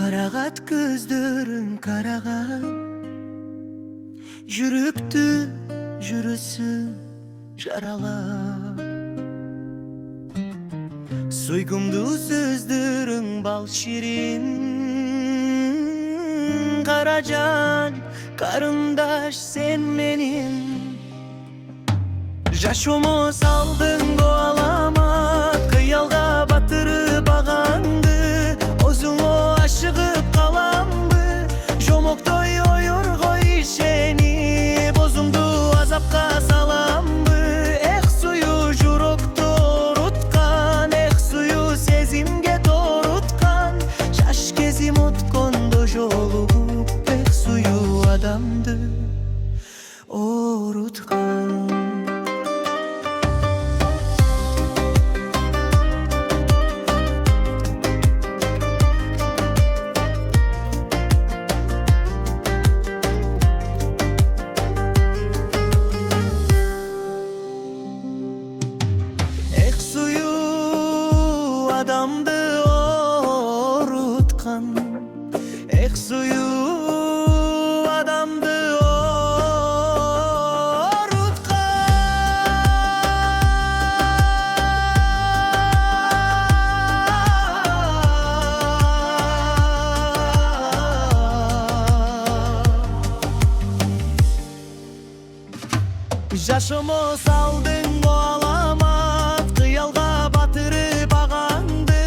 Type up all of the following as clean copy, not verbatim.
Карагат көздөрүң караган, жүрөктү жүрөсүң жаралап. Суйкумдуу сөздөрүң бал ширин, каражан карындаш сен менин. Жашомо салдың кубаламат, кыялга батырып агаңды, өзүңө ашыгып каламбы, жомоктой ойорго ишенип, өзүңдү азапка саламбы. Эх сую жүрөктү оруткан, эх сую сезимге торуткан, жаш кезим өткөндө жолугуп, эх сую адамды оруткан. Адамды оруткан, эх сую адамды оруткан. Жашомо салдың кубаламат, кыялга батырып агаңды,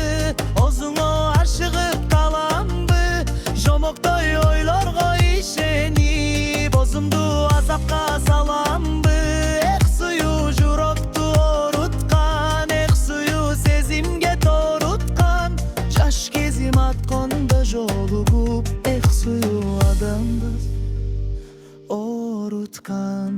өзүңө ашыгып каламбы, жомоктой ойлорго ишенип, өзүмдү азапка саламбы. Эх сую жүрөктү оруткан, эх сую сезимге торуткан, жаш кезим аткондо жолугуп, эх сую адамды оруткан.